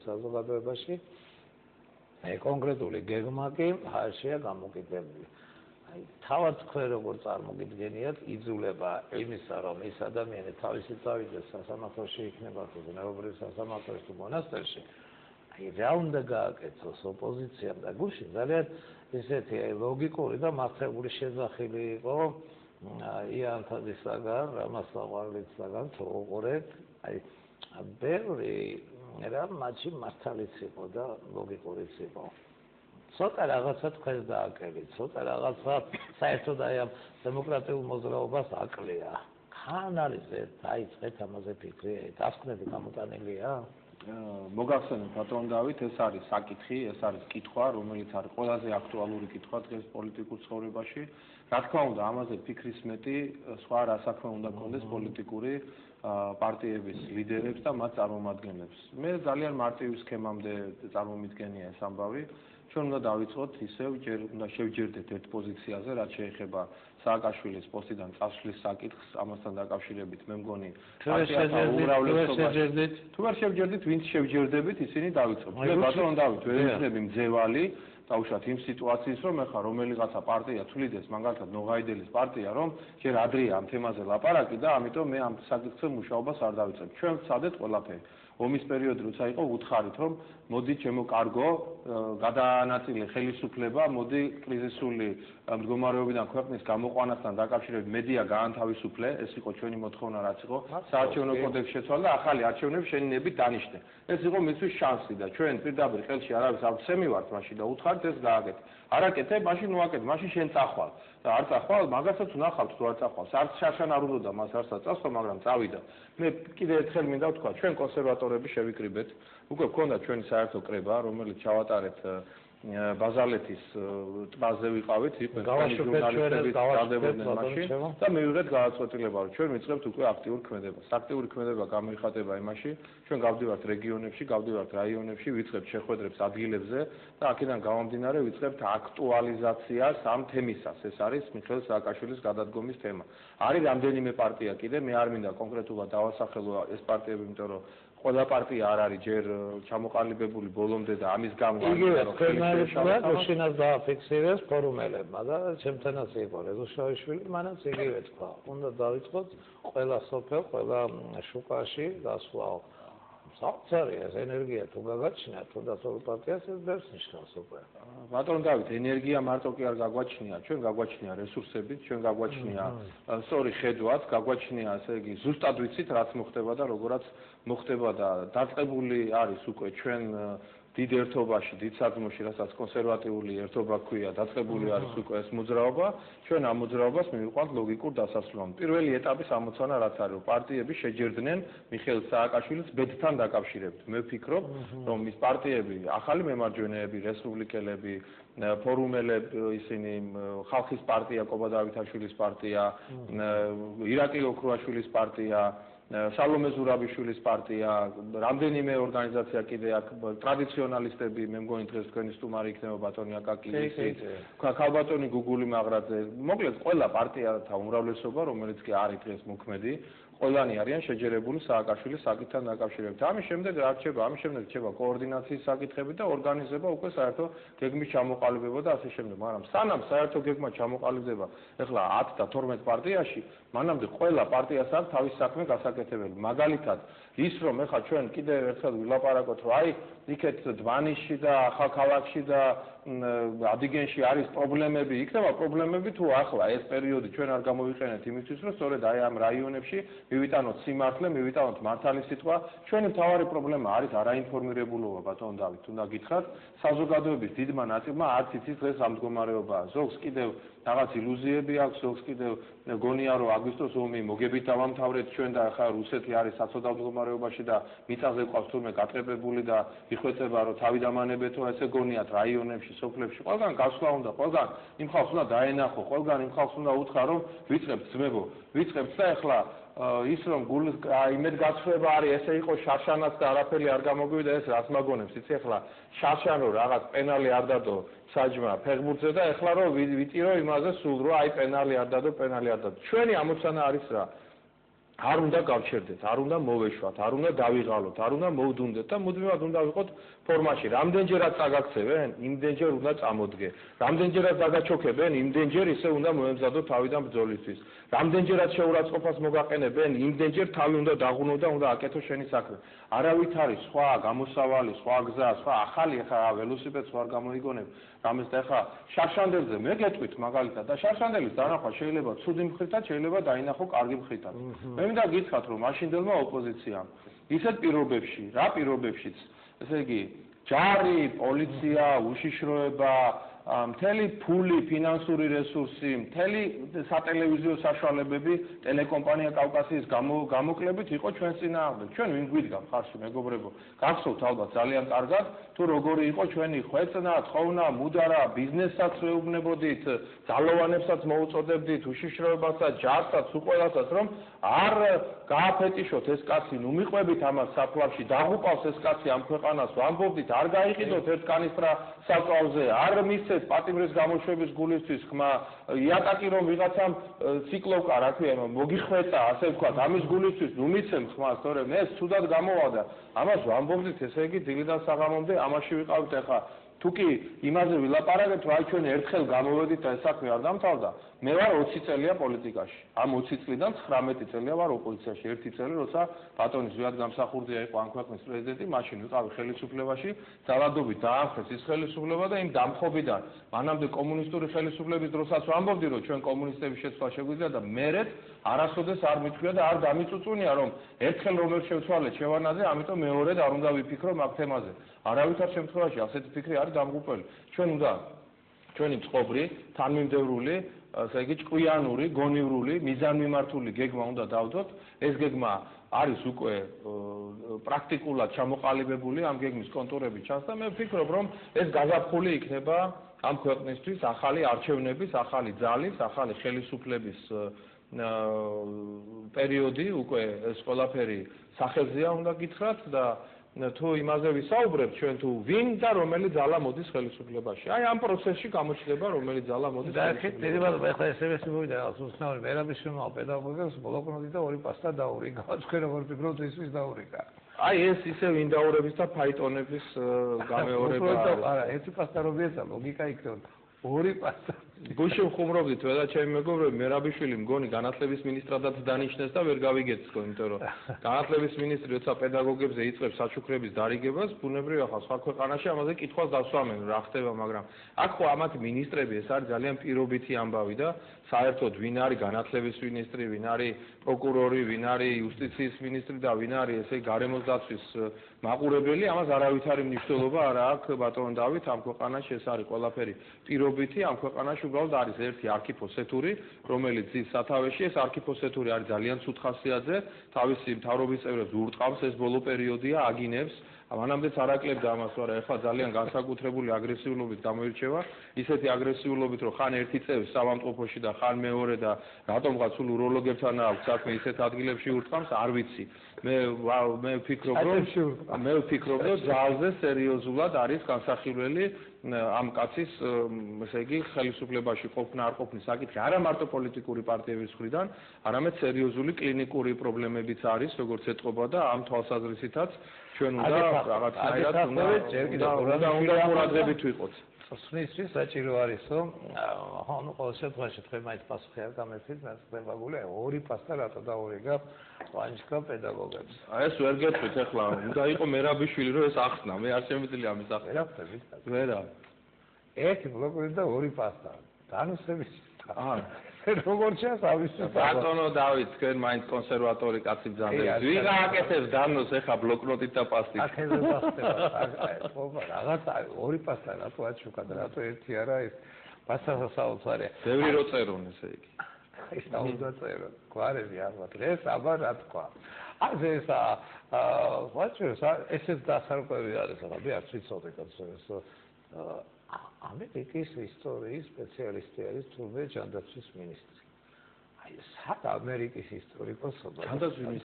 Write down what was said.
საზოგადოებაში კონკრეტული გეგმა კი ხარშია გამოკიდებული. აი თავად თქვენ როგორ წარმოგიდგენიათ იძულება იმისა, რომ ეს ადამიანი თავისი წავიდეს სასამართლოში იქნება თუ ზნეობრივ სასამართლოში თუ მონასტერში, აი რა უნდა გააკეთოს ოპოზიციამ და გუშინ ძალიან ესეთი ლოგიკური და მართებული შეძახილი იყო იანთადისაგან, რამასაყვალიცაგან, თოყურეთ, აი ბევრი რა მათი მართალიც იყო და ლოგიკურიც იყო. ცოტა რაღაცა თქვენს დააკელით, ცოტა რაღაცა საერთოდ აი ამ დემოკრატიულ მოძრაობას აკლია. ხან არის დაიწყეთ ამაზე ფიქრი, დასკვნები გამოტანილია? მოგახსენებთ ბატონ დავით, ეს არის საკითხი, ეს არის კითხვა, რომელიც არის ყველაზე აქტუალური კითხვა დღეს პოლიტიკურ ცხოვრებაში. რა თქმა უნდა, ამაზე ფიქრის მეტი სხვა რა საქმე უნდა გქონდეს პოლიტიკური პარტიების ლიდერებს და მათ წარმომადგენლებს. მე ძალიან მარტივი სქემამდე წარმომიდგენია ეს ამბავი. ჩვენ უნდა დავიწყოთ ისევ, ჯერ უნდა შევჯერდეთ ერთ პოზიციაზე, რაც შეეხება სააკაშვილის პოსტიდან წასვლის საკითხს, ამასთან დაკავშირებით მე მგონი თუ ვერ შევჯერდით, ვინც შევჯერდებით, ისინი დავიწყოთ. მე ბატონ დავით, ვერ ვიქნები მძევალი, დაუშვათ იმ სიტუაციის, რომ ეხლა რომელიღაცა პარტია თვლიდეს, მაგალითად ნოღაიდელის პარტია, რომ ჯერ ადრეა ამ თემაზე ლაპარაკი და ამიტომ მე ამ საკითხზე მუშაობას არ დავიწყებ. ჩვენ ვცადეთ ყველაფერი. ომის პერიოდი როცა იყო უთხარით, რომ მოდი ჩემო კარგო, გადაანაწილე ხელისუფლება, მოდი კრიზისული მდგომარეობიდან ქვეყნის გამოყვანასთან დაკავშირებით მედია გაანთავისუფლე, ეს იყო ჩვენი მოთხოვნა, რაც იყო საარჩევნო კოდექსში შეცვალა და ახალი არჩევნები შეინებით დანიშნე. ეს იყო მისთვის შანსი და ჩვენ პირდაპირ ხელში არავის არ ვცემივართ მაშინ და უთხარით ეს გააკეთე. არ აკეთე, მაშინ უაკეთე, მაშინ შენ წახვალ. და არ წახვალ, მაგასაც ვნახავთ თუ არ წახვალ. არც შაშან არ უნდა მას არსაც წასვლა, მაგრამ წავიდა. მე კიდევ ერთხელ მინდა ვთქვა, ჩვენ კონსერვატორები შევიკრიბეთ. უკვე გქონდა ჩვენი საერთო კრება, რომელიც ჩავატარეთ ბაზალეთის ტბაზე ვიყავით, იყო ჟურნალისტები დადებოდნენ მაშინ და მივიღეთ გადაწყვეტილება, რომ ჩვენ ვიწყებთ უკვე აქტიურ ქმედებას. აქტიური ქმედება გამოიხატება იმაში, ჩვენ გავდივართ რეგიონებში, გავდივართ რაიონებში, ვიწყებთ შეხვედრებს ადგილებზე და აქედან გამომდინარე ვიწყებთ აქტუალიზაციას ამ თემისას. ეს არის მიხეილ სააკაშვილის გადადგომის თემა. არის რამდენიმე პარტია კიდე, მე არ მინდა კონკრეტულად დავასახელო ეს პარტიები, იმიტომ რომ ყველა პარტია არ არის ჯერ ჩამოყალიბებული ბოლომდე და ამის გამო გუშინაც დააფიქსირეს ფორუმელებმა და ჩემთანაც იყო რეზუშაიშვილი, მანაც იგივე თქვა. უნდა დავიწყოთ ყველა სოფელ, ყველა შუკაში გასვლა. საოცარია ეს ენერგია თუ გაგაჩნია, თუ დასავლურ პარტიას ეს ბევრს ნიშნავს უკვე. ბატონ დავით, ენერგია მარტო კი არ გაგვაჩნია, ჩვენ გაგვაჩნია რესურსებით, ჩვენ გაგვაჩნია სწორი ხედვაც, გაგვაჩნია ასე იგი ზუსტად ვიცით რაც მოხდება და როგორაც მოხდება და დაწყებული არის უკვე ჩვენ დიდ ერთობაში, დიდ საძმოში, რასაც კონსერვატიული ერთობა ქვია, დაწყებული არის უკვე ეს მოძრაობა, ჩვენ ამ მოძრაობას მივიყვანთ ლოგიკურ დასასრულამდე. პირველი ეტაპის ამოცანა რაც არის, რომ პარტიები შეჯერდნენ მიხეილ სააკაშვილის ბედთან დაკავშირებით. მე ვფიქრობ, რომ ის პარტიები, ახალი მემარჯვენეები, რესპუბლიკელები, ფორუმელები, ისინი ხალხის პარტია, კობა დავითაშვილის პარტია, ირაკლი ოქროაშვილის პარტია, სალომე ზურაბიშვილის პარტია, რამდენიმე ორგანიზაცია კიდე აქ ტრადიციონალისტები, მე მგონი დღეს თქვენი სტუმარი იქნება ბატონი აკაკიძე, ქალბატონი გუგული მაგრაძე, მოკლედ ყველა პარტიათა უმრავლესობა, რომელიც კი არის დღეს მოქმედი, ყველანი არიან შეჯერებული სააკაშვილის საკითხთან დაკავშირებით. ამის შემდეგ რა რჩება? ამის შემდეგ რჩება კოორდინაციის საკითხები და ორგანიზება უკვე საერთო გეგმის ჩამოყალიბება და ასე შემდეგ. მაგრამ სანამ საერთო გეგმა ჩამოყალიბდება, ეხლა 10 და 12 პარტიაში, მანამდე ყველა პარტიას აქვს თავის საქმე გასაკეთებელი. მაგალითად, ის რომ ეხლა ჩვენ კიდევ ერთხელ ვილაპარაკოთ, რომ აი იქეთ დვანიშში და ახალქალაქში და ადიგენში არის პრობლემები, იქნება პრობლემები თუ ახლა ეს პერიოდი ჩვენ არ გამოვიყენეთ იმისთვის, რომ სწორედ აი ამ რაიონებში მივიტანოთ სიმართლე, მივიტანოთ მართალი სიტყვა. ჩვენი მთავარი პრობლემა არის არაინფორმირებულობა, ბატონ დავით, უნდა გითხრათ, საზოგადოების დიდმა ნაწილმა არც იცის დღეს ამ მდგომარეობაა. ზოგს კიდევ რაღაც ილუზიები აქვს, ზოგს კიდევ გონია, რომ აგვისტოს ომი მოგებით დავამთავრეთ ჩვენ და ახლა რუსეთი არის საცოდავ მდგომარეობაში და მიწაზე ყავს თურმე გატყეპებული და იხვეწება, რომ თავი დამანებეთო, ესე გონიათ რაიონებში, სოფლებში, ყველგან გასვლა უნდა, ყველგან იმ ხალხს უნდა დაენახო, ყველგან იმ ხალხს უნდა უთხრა, რომ ვიწყებთ ძმებო, ვიწყებთ და ახლა ის რომ გულის იმედგაცრუება არის, ესე იყო შარშანაც და არაფერი არ გამოგვივიდა, ეს რას მაგონებს, იცი ახლა შარშან რომ რაღაც პენალი არ დადო საჯმა ფეხბურთზე და ახლა რომ ვიტირო იმაზე სულ რომ აი პენალი არ დადო, პენალი არ დადო. ჩვენი ამოცანა არის რა? არ უნდა გავჩერდეთ, არ უნდა მოვეშვათ, არ უნდა დავიღალოთ, არ უნდა მოვდუნდეთ და მუდმივად უნდა ვიყოთ ფორმაში. რამდენჯერაც წაგაქცევენ, იმდენჯერ უნდა წამოდგე. რამდენჯერაც დაგაჩოქებენ, იმდენჯერ ისე უნდა მოემზადო თავიდან ბრძოლისთვის. რამდენჯერაც შეურაცხყოფას მოგაყენებენ, იმდენჯერ თავი უნდა დაღუნო და უნდა აკეთო შენი საქმე. არავით არის სხვა გამოსავალი, სხვა გზა, სხვა ახალი ხა ველოსიპედს ვარ გამოიგონებ. რამეს და ხა შარშანდელზე მე გეტყვით მაგალითად და შარშანდელის დანახვა შეიძლება ცუდი მხრითაც, შეიძლება დაინახო კარგი მხრითაც. მე მინდა გითხრათ რომ მაშინდელმა ოპოზიციამ ისეთ პირობებში, რა პირობებშიც, ესე იგი ჯარი, პოლიცია, უშიშროება, მთელი ფული, ფინანსური რესურსი, მთელი სატელევიზიო საშუალებები ტელეკომპანია კავკასიის გამოკლებით იყო ჩვენ წინააღმდეგ. ჩვენ ვინ გვიდგა ხარში მეგობრებო? გახსოვთ ალბათ ძალიან კარგად, თუ როგორი იყო ჩვენი ხვეწნა, თხოვნა, მუდარა, ბიზნესსაც ვეუბნებოდით, ძალოვანებსაც მოუწოდებდით, უშიშროებასაც, ჯარსაც, უყველასაც, რომ არ გააფეტიშოთ ეს კაცი, ნუ მიყვებით ამას საფლავში, დაღუპავს ეს კაცი ამ ქვეყანას, ვამბობდით, არ გაიყიდოთ ერთ კანისტრა საწვავზე, არ მისცეთ პატიმრის გამოშვების გულისთვის ხმა, იატაკი რომ ვიღაცამ ციკლოვკა, რა ქვია, მოგიხვეწა, ასე ვთქვათ, ამის გულისთვის ნუ მიცემ ხმას, თორემ ეს ცუდად გამოვა და ამას ვამბობდით, ესე იგი დილიდან საღამომდე ამაში ვიყავით ახლა. თუკი იმაზე ვილაპარაკებთ, აი ჩვენ ერთხელ გამოვედით და ეს საქმე არ დამთავრდა. მე ვარ 20 წელია პოლიტიკაში. ამ 20 წლიდან 19 წელია ვარ ოპოზიციაში. ერთი წელი, როცა ბატონი ზვიად გამსახურდია იყო ამ ქვეყნის პრეზიდენტი, მაშინ ვიყავი ხელისუფლებაში, ძალადობით დაამხეს ის ხელისუფლება და იმ დამხობიდან, მანამდე კომუნისტური ხელისუფლების დროსაც ვამბობდი, რომ ჩვენ კომუნისტების შეცვლა შეგვიძლია და მერეც არასოდეს არ მithქვია და არ დამიწუწუნია, რომ ერთხელ რომელ შევცვალეთ შევანაზე, ამიტომ მეორედ არ უნდა ვიფიქრო მაგ თემაზე. არავითარ შემთხვევაში ასეთი ფიქრი არის დამღუპველი. ჩვენ უნდა ჩვენი წყობრი, თანმიმდევრული, ასე იგი ჭკვიანური, გონივრული, მიზანმიმართული გეგმა უნდა დავდოთ. ეს გეგმა არის უკვე პრაქტიკულად ჩამოყალიბებული, ამ გეგმის კონტურები ჩანს და მე ვფიქრობ, რომ ეს გაზაფხული იქნება ამ ქვეყნისთვის ახალი არჩევნების, ახალი ძალის, ახალი ხელისუფლების პერიოდი, უკვე ეს ყველაფერი სახელზეა უნდა გითხრათ და თუ იმაზე ვისაუბრებთ ჩვენ თუ ვინ და რომელი ძალა მოდის ხელისუფლებაში. აი ამ პროცესში გამოჩნდება რომელი ძალა მოდის. და ხეთ ახლა SMS მოვიდა უცნაური მერაბიშვილმა პედაგოგებს ბლოკნოტი და ორი პასტა დაურიგა. თქვენ როგორ ფიქრობთ ისვის დაურიგა? აი ეს ისე ვინდაურების და ფაიტონების გამეორება არის. არა, ერთი პასტა რომ ეცა ლოგიკა იქნება. ორი პასტა. გუშინ ხუმრობდით და ჩემი მეგობრები მერაბიშვილი მგონი განათლების მინისტრადაც დანიშნეს და ვერ გავიგეთ თქო, იმიტომ რომ განათლების მინისტრი როცა პედაგოგებზე იწყებს საჩუქრების დარიგებას, ბუნებრივია ხა სხვა ქვეყანაში ამაზე კითხვას დასვამენ, რა ხდება, მაგრამ აქ ხო ამათ მინისტრები ეს არის ძალიან პირობითი ამბავი და საერთოდ ვინ არის განათლების მინისტრი, ვინ არის პროკურორი, ვინ არის იუსტიციის მინისტრი და ვინ არის ესე გარემოს დაცვის მაყურებელი, ამას არავითარი მნიშვნელობა არ აქვს ბატონ დავით ამ ქვეყანაში ეს არის ყველაფერი პირობითი ამ ქვეყანაში უბრალოდ არის ერთი არქიფოსეთური, რომელიც ძის სათავეში, ეს არქიფოსეთური არის ძალიან ცუდ ხასიათზე, თავისი მთავრობის წევრებს ურტყავს, ეს ბოლო პერიოდია, აგინებს, მანამდეც არ აკლებდა ამას, მაგრამ ეხლა ძალიან განსაკუთრებული აგრესიულობით გამოირჩევა, ისეთი აგრესიულობით, რომ ხან ერთი წევს საავადმყოფოში და ხან მეორე და რატომღაც სულ უროლოგებთან აქვს საქმე ისეთ ადგილებში ურტყავს, არ ვიცი. მე ვფიქრობ, რომ ძალზე სერიოზულად არის განსახილველი ამ კაცის, ესე იგი, ხელისუფლებაში ყოფნა არ ყოფნის საკითხი, არა მარტო პოლიტიკური პარტიების მხრიდან, არამედ სერიოზული კლინიკური პრობლემებიც არის, როგორც ეთყობა და ამ თვალსაზრისითაც ჩვენ უნდა რაღაცნაირად უნდა ყურადღებით ვიყოთ. ხსნისთვის საჭირო არის, რომ ხო, ნუ ყოველ შემთხვევაში თქვენ მაინც პასუხი არ გამეცით, მე ხდება გულე, ორი პასტა რატო დაურიგა ვანჩკა პედაგოგებს. აი ეს ვერ გეტყვით ახლა, უნდა იყო მერაბიშვილი რომ ეს ახსნა, მე არ შემიძლია ამის ახსნა. ვერა. ერთი ბლოკური და ორი პასტა. განუსების. როგორ ჩანს ამის ბატონო დავით, თქვენ მაინც კონსერვატორი კაცი ბრძანდებით. ვინ გააკეთებს დანოს ახლა ბლოკნოტით და პასტით? ახლა პასტა. რაღაცა ორი პასტა რატო აჩუქა და რატო ერთი არა ეს პასტა საოცარია. ბევრი რო წერონ ესე იგი. ის დაუდა წერონ. გვარები ალბათ. ეს აბა რა თქვა. ასე ეს ვაჭროს ესეც დასარკვევი არის, ახლა მე არ ვიცოდი კაცებს. ამერიკის ისტორიის სპეციალისტი არის თურმე ჯანდაცვის მინისტრი. აი, სად ამერიკის ისტორიკოსობა? ჯანდაცვის